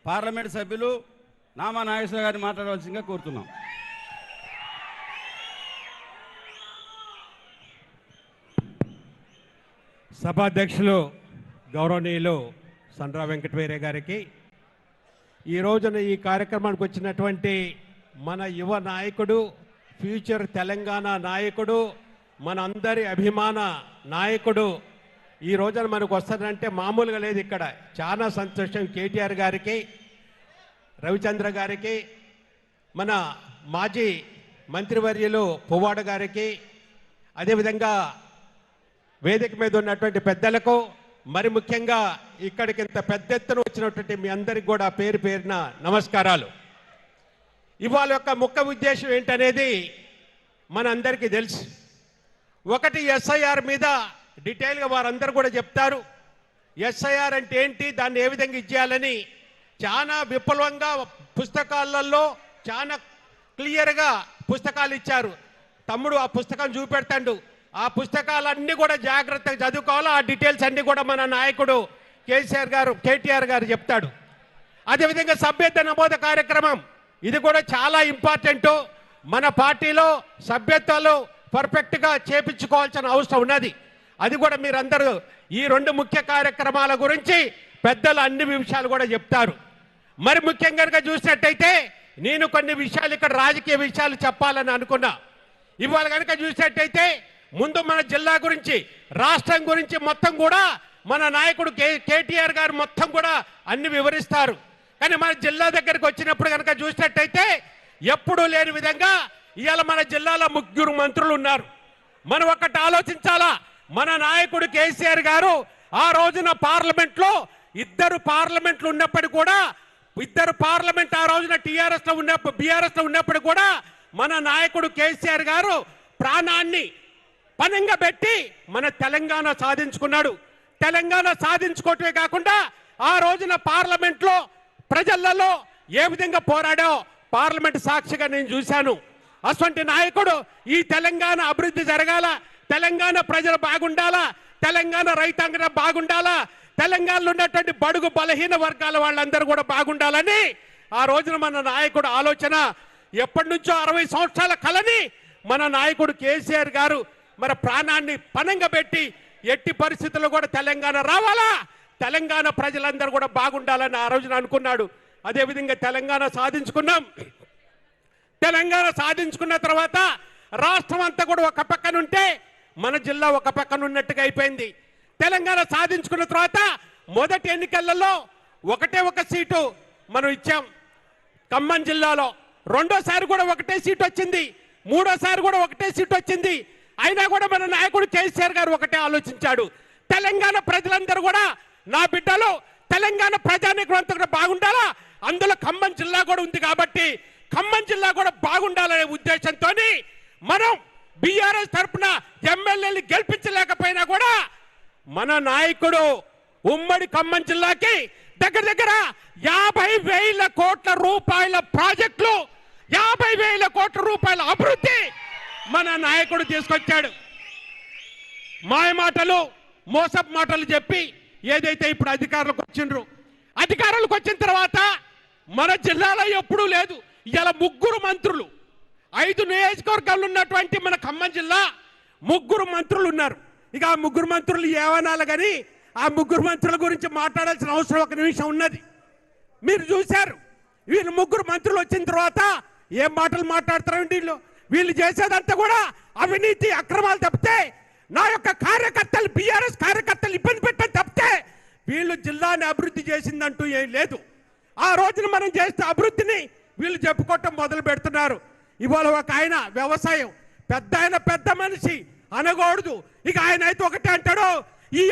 Parliament సభ్యులు నామా నాగేశ్వర గారిని మాట్లాడవలసిందిగా కోరుతున్నాం. సభాధ్యక్షులు గౌరవనీయులు సండ్ర వెంకటవీరయ్య గారికి, ఈ రోజున ఈ కార్యక్రమానికి వచ్చినటువంటి మన యువ నాయకుడు, ఫ్యూచర్ తెలంగాణ నాయకుడు, మన అందరి అభిమాన నాయకుడు ఈ రోజున మనకు వస్తాడంటే మామూలుగా లేదు. ఇక్కడ చాలా సంతోషం. కేటీఆర్ గారికి, రవిచంద్ర గారికి, మన మాజీ మంత్రివర్యులు పువ్వాడ గారికి, అదేవిధంగా వేదిక మీద ఉన్నటువంటి పెద్దలకు, మరి ముఖ్యంగా ఇక్కడికి ఇంత పెద్ద ఎత్తున వచ్చినటువంటి మీ అందరికి కూడా పేరు పేరున నమస్కారాలు. ఇవాళ యొక్క ముఖ్య ఉద్దేశం ఏంటనేది మన అందరికీ తెలుసు. ఒకటి, ఎస్ఐఆర్ మీద డీటెయిల్గా వారందరూ కూడా చెప్తారు. ఎస్ఐఆర్ అంటే ఏంటి, దాన్ని ఏ విధంగా ఇచ్చేయాలని చాలా విపులంగా పుస్తకాలలో చాలా క్లియర్గా పుస్తకాలు ఇచ్చారు. తమ్ముడు ఆ పుస్తకం చూపెడతాడు. ఆ పుస్తకాలన్నీ కూడా జాగ్రత్తగా చదువుకోవాలి. ఆ డీటెయిల్స్ అన్నీ కూడా మన నాయకుడు కేటీఆర్ గారు చెప్తాడు. అదేవిధంగా సభ్యత్వ నమోదు కార్యక్రమం, ఇది కూడా చాలా ఇంపార్టెంట్. మన పార్టీలో సభ్యత్వాలు పర్ఫెక్ట్గా చేపించుకోవాల్సిన అవసరం ఉన్నది. అది కూడా మీరందరూ ఈ రెండు ముఖ్య కార్యక్రమాల గురించి పెద్దలు అన్ని విషయాలు కూడా చెప్తారు. మరి ముఖ్యంగా చూసినట్టయితే నేను కొన్ని విషయాలు ఇక్కడ రాజకీయ విషయాలు చెప్పాలని అనుకున్నా. ఇవాళ కనుక చూసినట్టయితే ముందు మన జిల్లా గురించి, రాష్ట్రం గురించి మొత్తం కూడా మన నాయకుడు కేటీఆర్ గారు మొత్తం కూడా అన్ని వివరిస్తారు. కానీ మన జిల్లా దగ్గరికి వచ్చినప్పుడు కనుక చూసినట్టయితే ఎప్పుడూ లేని విధంగా ఇవాళ మన జిల్లాలో 3 మంత్రులు ఉన్నారు. మనం ఒక్కటి ఆలోచించాలా. మన నాయకుడు కేసీఆర్ గారు ఆ రోజున పార్లమెంట్లో 2 పార్లమెంట్లు ఉన్నప్పటికీ కూడా, 2 పార్లమెంట్ ఆ రోజున బీఆర్ఎస్ లో ఉన్నప్పుడు కూడా మన నాయకుడు కేసీఆర్ గారు ప్రాణాన్ని పణంగా పెట్టి మన తెలంగాణ సాధించుకున్నాడు. తెలంగాణ సాధించుకోవటమే కాకుండా ఆ రోజున పార్లమెంట్లో ప్రజలలో ఏ విధంగా పోరాడో పార్లమెంట్ సాక్షిగా నేను చూశాను. అటువంటి నాయకుడు ఈ తెలంగాణ అభివృద్ధి జరగాల, తెలంగాణ ప్రజలు బాగుండాలా, తెలంగాణ రైతాంగం బాగుండాలా, తెలంగాణలో ఉన్నటువంటి బడుగు బలహీన వర్గాల వాళ్ళందరూ కూడా బాగుండాలని ఆ రోజున మన నాయకుడు ఆలోచన. ఎప్పటి నుంచో 60 సంవత్సరాల కలని మన నాయకుడు కేసీఆర్ గారు మరి ప్రాణాన్ని పణంగా పెట్టి ఎట్టి పరిస్థితుల్లో కూడా తెలంగాణ రావాలా, తెలంగాణ ప్రజలందరూ కూడా బాగుండాలని ఆ రోజున అనుకున్నాడు. అదేవిధంగా తెలంగాణ సాధించుకున్నాం. తెలంగాణ సాధించుకున్న తర్వాత రాష్ట్రం అంతా కూడా ఒక పక్కన ఉంటే మన జిల్లా ఒక పక్కన ఉన్నట్టుగా అయిపోయింది. తెలంగాణ సాధించుకున్న తర్వాత మొదటి ఎన్నికలలో ఒక సీటు మనం ఇచ్చాం ఖమ్మం జిల్లాలో. రెండోసారి కూడా ఒకటే సీటు వచ్చింది, మూడోసారి కూడా ఒకటే సీటు వచ్చింది. అయినా కూడా మన నాయకుడు కేసీఆర్ గారు ఒకటే ఆలోచించాడు, తెలంగాణ ప్రజలందరూ కూడా నా బిడ్డలు తెలంగాణ ప్రజానీకం అంతా కూడా బాగుండాలా, అందులో ఖమ్మం జిల్లా కూడా ఉంది కాబట్టి ఖమ్మం జిల్లా కూడా బాగుండాలనే ఉద్దేశంతో మనం బీఆర్ఎస్ తరఫున ఎమ్మెల్యేలు గెలిపించలేకపోయినా కూడా మన నాయకుడు ఉమ్మడి ఖమ్మం జిల్లాకి దగ్గర 50,000 కోట్ల రూపాయల ప్రాజెక్టులు, 50,000 కోట్ల రూపాయల అభివృద్ధి మన నాయకుడు తీసుకొచ్చాడు. మాయ మాటలు, మోసపు మాటలు చెప్పి ఏదైతే ఇప్పుడు అధికారులకు వచ్చిన తర్వాత మన జిల్లాలో ఎప్పుడూ లేదు. ఇలా 3 మంత్రులు, 5 నియోజకవర్గాలు ఉన్నటువంటి మన ఖమ్మం జిల్లా 3 మంత్రులు ఉన్నారు. ఇక ఆ 3 మంత్రులు ఏమనాలి కానీ ఆ 3 మంత్రుల గురించి మాట్లాడాల్సిన అవసరం ఒక నిమిషం ఉన్నది. మీరు చూశారు వీళ్ళు 3 మంత్రులు వచ్చిన తర్వాత ఏం మాటలు మాట్లాడతారండి. వీళ్ళు చేసేదంతా కూడా అవినీతి, అక్రమాలు తప్పితే, నా యొక్క కార్యకర్తలు బీఆర్ఎస్ కార్యకర్తలు ఇబ్బంది పెట్టని తప్పితే వీళ్ళు జిల్లాని అభివృద్ధి చేసిందంటూ ఏం లేదు. ఆ రోజున మనం చేసిన అభివృద్ధిని వీళ్ళు చెప్పుకోవటం మొదలు పెడుతున్నారు. ఇవాళ ఒక ఆయన వ్యవసాయం పెద్ద మనిషి అనకూడదు. ఇక ఆయన అయితే ఒకటే అంటాడు, ఈ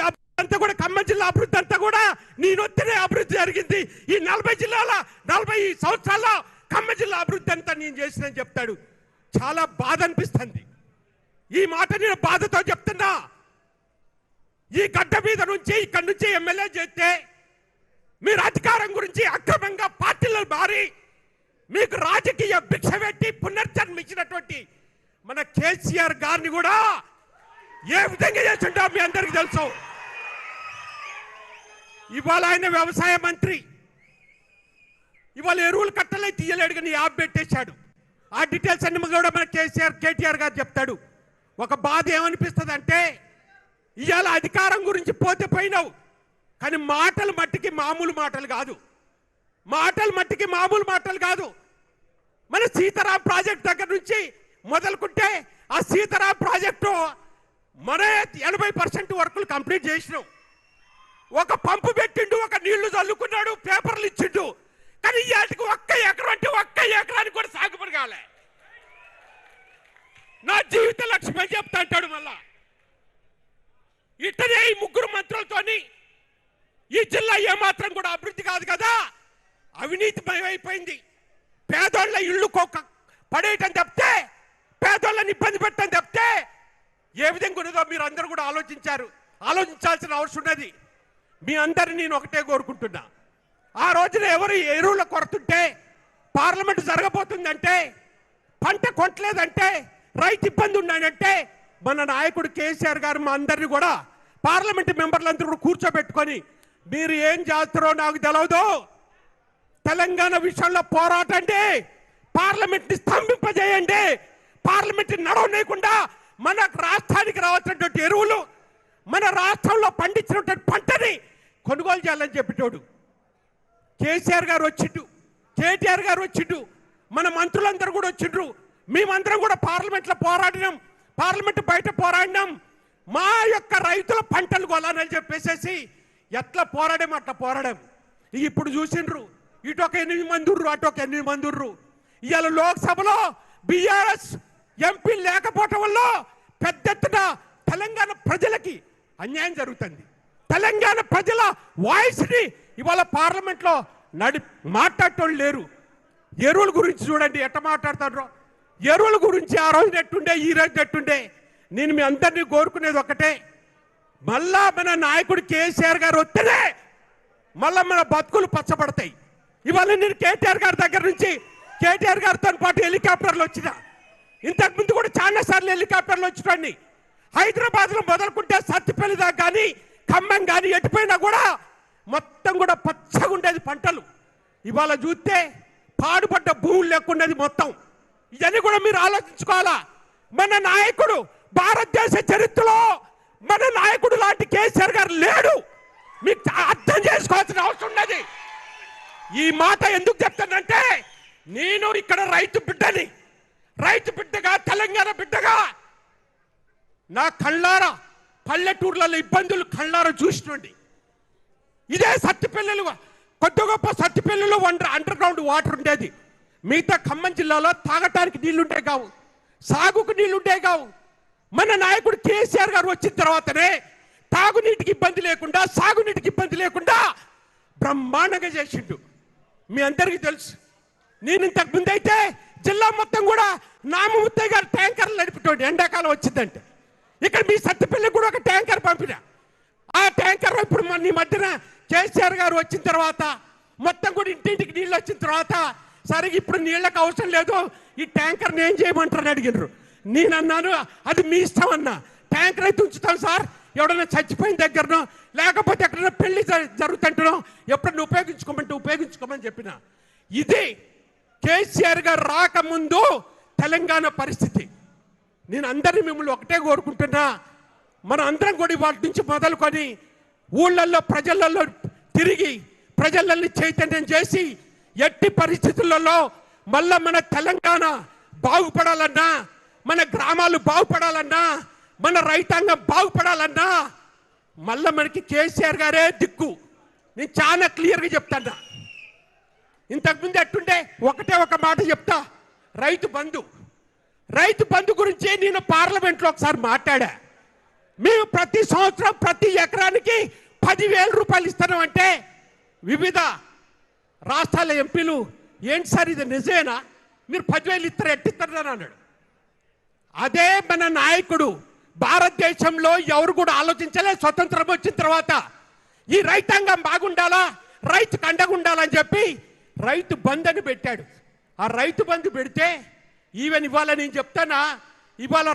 అంతా కూడా ఖమ్మం జిల్లా అభివృద్ధి అంతా కూడా నేనొత్తనే అభివృద్ధి జరిగింది, ఈ 40 సంవత్సరాల్లో ఖమ్మం జిల్లా అభివృద్ధి అంతా నేను చేసినని చెప్తాడు. చాలా బాధ అనిపిస్తుంది. ఈ మాట నేను బాధతో చెప్తున్నా. ఈ గడ్డ మీద నుంచి ఇక్కడి నుంచి ఎమ్మెల్యే చేస్తే మీరు అధికారం గురించి అక్రమంగా పార్టీలు మారి మీకు రాజకీయ భిక్ష పెట్టి పునర్జన్మించినటువంటి మన కేసీఆర్ గారిని కూడా ఏ విధంగా చేస్తుంటా మీ అందరికీ తెలుసు. ఇవాళ ఆయన వ్యవసాయ మంత్రి, ఇవాళ ఎరువులు కట్టలే తీయలేడు కానీ యాప్ పెట్టేశాడు. ఆ డీటెయిల్స్ అన్ని కూడా మన కేటీఆర్ గారు చెప్తాడు. ఒక బాధ ఏమనిపిస్తుంది అంటే ఇవాళ అధికారం గురించి పోతే పోయినావు, కానీ మాటలు మట్టికి మామూలు మాటలు కాదు. మాటలు మట్టికి మామూలు మాటలు కాదు. మన సీతారాం ప్రాజెక్ట్ దగ్గర నుంచి మొదలుకుంటే ఆ సీతారాం ప్రాజెక్టు మన 80% వర్కులు కంప్లీట్ చేసినాం. ఒక పంపు పెట్టిండు, ఒక నీళ్లు చల్లుకున్నాడు, పేపర్లు ఇచ్చిండు. కానీ ఇవాటికి ఒక్క ఎకరం అంటే ఒక్క ఎకరానికి కూడా సాగుబడి కాలే. నా జీవిత లక్ష్యం అని చెప్తా అంటాడు. మళ్ళా ఇట్టనే ఈ ముగ్గురు మంత్రులతోని ఈ జిల్లా ఏమాత్రం కూడా అభివృద్ధి కాదు కదా, అవినీతిమయమైపోయింది. పేదోళ్ళ ఇళ్ళు పడేయటం తప్పితే, పేదోళ్ళని ఇబ్బంది పెట్టడం తప్పితే ఏ విధంగా ఉన్నదో మీరు అందరూ కూడా ఆలోచించాల్సిన అవసరం ఉన్నది. మీ అందరిని నేను ఒకటే కోరుకుంటున్నా. ఆ రోజున ఎవరు ఎరువుల కొరతుంటే, పార్లమెంట్ జరగబోతుందంటే, పంట కొట్టలేదంటే, రైతు ఇబ్బంది ఉన్నాడంటే మన నాయకుడు కేసీఆర్ గారు మా అందరినీ కూడా పార్లమెంట్ మెంబర్లందరూ కూడా కూర్చోబెట్టుకొని మీరు ఏం చేస్తారో నాకు తెలియదు, తెలంగాణ విషయంలో పోరాటండి, పార్లమెంట్ ని స్తంభింపజేయండి, పార్లమెంట్ నడవలేకుండా మన రాష్ట్రానికి రావాల్సినటువంటి ఎరువులు, మన రాష్ట్రంలో పండించినటువంటి పంటని కొనుగోలు చేయాలని చెప్పేటోడు కేసీఆర్ గారు వచ్చిండు, కేటీఆర్ గారు వచ్చిండు, మన మంత్రులందరూ కూడా వచ్చిండ్రు. మేమందరం కూడా పార్లమెంట్లో పోరాడినాం, పార్లమెంట్ బయట పోరాడినాం. మా యొక్క రైతుల పంటలు కొనాలని చెప్పేసేసి ఎట్లా పోరాడాం అట్లా పోరాడాం. ఇప్పుడు చూసిండ్రు, ఇటు ఒక 8 మంది ఉర్రు, అటు ఒక 8 మంది ఉర్రు. ఇవాళ లోక్సభలో బీఆర్ఎస్ ఎంపీ లేకపోవటం వల్ల పెద్ద ఎత్తున తెలంగాణ ప్రజలకి అన్యాయం జరుగుతుంది. తెలంగాణ ప్రజల వాయిస్ని ఇవాళ పార్లమెంట్లో మాట్లాడటం లేరు. ఎరువుల గురించి చూడండి ఎట్ట మాట్లాడతారో. ఎరువుల గురించి ఆ రోజు ఎట్టుండే, ఈ రోజు ఎట్టుండే. నేను మీ అందరినీ కోరుకునేది ఒకటే, మళ్ళా మన నాయకుడు కేసీఆర్ గారు వస్తేనే మళ్ళా మన బతుకులు పచ్చబడతాయి. ఇవాళ నేను కేటీఆర్ గారి దగ్గర నుంచి, కేటీఆర్ గారితో పాటు హెలికాప్టర్లు వచ్చిన, ఇంతకుముందు కూడా చాలా సార్లు హెలికాప్టర్లు వచ్చినండి. హైదరాబాద్లో మొదలుకుంటే సత్తిపల్లి దాకా కానీ, ఖమ్మం కానీ ఎటుపోయినా కూడా మొత్తం కూడా పచ్చగా ఉండేది పంటలు. ఇవాళ చూస్తే పాడుపడ్డ భూములు లేకున్నది మొత్తం. ఇవన్నీ కూడా మీరు ఆలోచించుకోవాలా. మన నాయకుడు భారతదేశ చరిత్రలో మన నాయకుడు లాంటి కేసీఆర్ గారు లేడు. మీకు అర్థం చేసుకోవాల్సిన అవసరం ఉన్నది. ఈ మాట ఎందుకు చెప్తానంటే, నేను ఇక్కడ రైతు బిడ్డని, రైతు బిడ్డగా, తెలంగాణ బిడ్డగా నా కళ్ళారా పల్లెటూర్లలో ఇబ్బందులు కళ్ళారా చూసినండి. ఇదే సత్తిపల్లిలు, కొద్ది గొప్ప సత్తిపల్లిలో అండర్ గ్రౌండ్ వాటర్ ఉండేది. మిగతా ఖమ్మం జిల్లాలో తాగటానికి నీళ్లుండే కావు, సాగుకు నీళ్లుండే కావు. మన నాయకుడు కేసీఆర్ గారు వచ్చిన తర్వాతనే తాగునీటికి ఇబ్బంది లేకుండా, సాగునీటికి ఇబ్బంది లేకుండా బ్రహ్మాండంగా చేసిండు. మీ అందరికీ తెలుసు. నేను ఇంతకు ముందైతే జిల్లా మొత్తం కూడా నామముత్తయ్య గారు ట్యాంకర్లు నడిపిటోడు. ఎండాకాలం వచ్చిందంటే ఇక్కడ మీ సత్తిపల్లి కూడా ఒక ట్యాంకర్ పంపిన. ఆ ట్యాంకర్ ఇప్పుడు ఈ మధ్యన కేసీఆర్ గారు వచ్చిన తర్వాత మొత్తం కూడా ఇంటింటికి నీళ్ళు వచ్చిన తర్వాత, సరే ఇప్పుడు నీళ్ళకి అవసరం లేదు, ఈ ట్యాంకర్ని ఏం చేయమంటారని అడిగినారు. నేను అన్నాను, అది మీ ఇష్టం అన్నా. ట్యాంకర్ అయితే ఉంచుతాం సార్, ఎవడన్నా చచ్చిపోయిన దగ్గరనో లేకపోతే ఎక్కడైనా పెళ్లి జరుగుతుంటనో ఎప్పుడన్నా ఉపయోగించుకోమని చెప్పిన. ఇది కేసీఆర్ గారు రాకముందు తెలంగాణ పరిస్థితి. నేను అందరినీ మిమ్మల్ని ఒకటే కోరుకుంటున్నా, మన అందరం కూడా వాటి నుంచి మొదలుకొని ఊళ్ళల్లో ప్రజలలో తిరిగి ప్రజలని చైతన్యం చేసి ఎట్టి పరిస్థితులలో మళ్ళా మన తెలంగాణ బాగుపడాలన్నా, మన గ్రామాలు బాగుపడాలన్నా, మన రైతాంగం బాగుపడాలన్నా మళ్ళా మనకి కేసీఆర్ గారే దిక్కు. నేను చాలా క్లియర్గా చెప్తాను. ఇంతకుముందు ఎట్టుండే ఒకటే ఒక మాట చెప్తా, రైతు బంధు గురించి నేను పార్లమెంట్లో ఒకసారి మాట్లాడా. మేము ప్రతి సంవత్సరం ప్రతి ఎకరానికి 10,000 రూపాయలు ఇస్తున్నాం అంటే వివిధ రాష్ట్రాల ఎంపీలు ఏంటి సార్ ఇది నిజమేనా, మీరు 10,000 ఇస్తారు ఎట్టిస్తారని అన్నాడు. అదే మన నాయకుడు భారతదేశంలో ఎవరు కూడా ఆలోచించలే. స్వతంత్రం వచ్చిన తర్వాత ఈ రైతాంగం బాగుండాలా, రైతుకు అండగా ఉండాలని చెప్పి రైతు బంధు అని పెట్టాడు. ఆ రైతు బంధు పెడితే ఈవెన్ ఇవాళ నేను చెప్తానా, ఇవాళ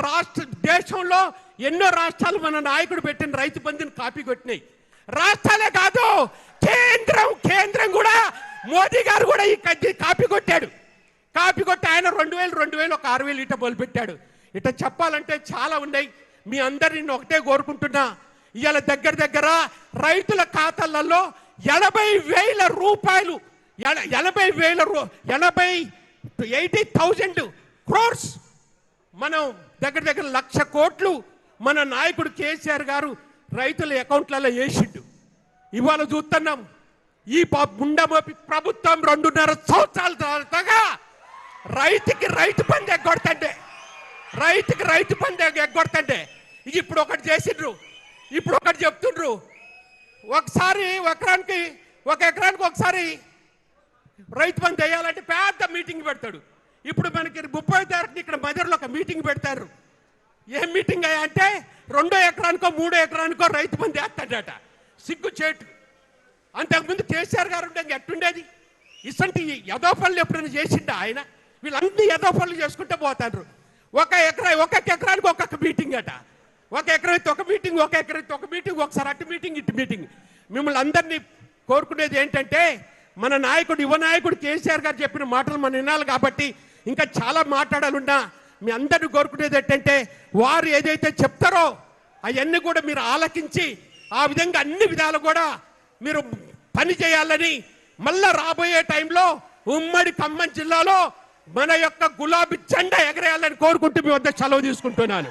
దేశంలో ఎన్నో రాష్ట్రాలు మన నాయకుడు పెట్టిన రైతు బంధుని కాపీ కొట్టినాయి. రాష్ట్రాలే కాదు కేంద్రం కూడా మోదీ గారు కూడా ఈ కాపీ కొట్టాడు. కాపీ కొట్టి ఆయన 2000 ఒక 6000 ఇట మొదలుపెట్టాడు. ఇట చెప్పాలంటే చాలా ఉన్నాయి. మీ అందరిని ఒకటే కోరుకుంటున్నా, ఇవాళ దగ్గర రైతుల ఖాతాలలో 80,000 రూపాయలు 80,000 crores మనం దగ్గర 1,00,000 కోట్లు మన నాయకుడు కేసీఆర్ గారు రైతుల అకౌంట్లలో వేసిండు. ఇవాళ చూస్తున్నాం ఈ ముండమోపి ప్రభుత్వం 2.5 సంవత్సరాల తర్వాతగా రైతుకి రైతు బంధు ఎగ్గొడతంటే ఇప్పుడు ఒకటి చేసిండ్రు, ఇప్పుడు ఒకటి చెప్తుండ్రు. ఒకసారి ఒక ఎకరానికి ఒకసారి రైతు బంధు వేయాలంటే పెద్ద మీటింగ్ పెడతాడు. ఇప్పుడు మనకి 30వ తారీఖున ఇక్కడ మధ్యలో ఒక మీటింగ్ పెడతారు. ఏం మీటింగ్ అయ్యా అంటే 2 ఎకరానికో 3 ఎకరానికో రైతు బంధు వేస్తాడట. సిగ్గు చేటు. అంతకుముందు కేసీఆర్ గారు ఉండే ఎట్టుండేది? ఇసంటి యదో పనులు ఎప్పుడైనా చేసిండా ఆయన? వీళ్ళన్నీ యదో పనులు చేసుకుంటూ పోతారు. ఒక ఎకరానికి ఒక్కొక్క మీటింగ్ అట. ఒక ఎకరైతే ఒక మీటింగ్, ఒక ఎకరైతే ఒక మీటింగ్, ఒకసారి అటు మీటింగ్ ఇటు మీటింగ్. మిమ్మల్ని అందరినీ కోరుకునేది ఏంటంటే, మన నాయకుడు యువ నాయకుడు కేసీఆర్ గారు చెప్పిన మాటలు మనం వినాలి. కాబట్టి ఇంకా చాలా మాట్లాడాలున్నా మీ అందరిని కోరుకునేది ఏంటంటే, వారు ఏదైతే చెప్తారో అవన్నీ కూడా మీరు ఆలకించి ఆ విధంగా అన్ని విధాలు కూడా మీరు పని చేయాలని, మళ్ళా రాబోయే టైంలో ఉమ్మడి ఖమ్మం జిల్లాలో మన యొక్క గులాబీ జెండా ఎగరేయాలని కోరుకుంటూ మీ వద్ద సెలవు తీసుకుంటున్నాను.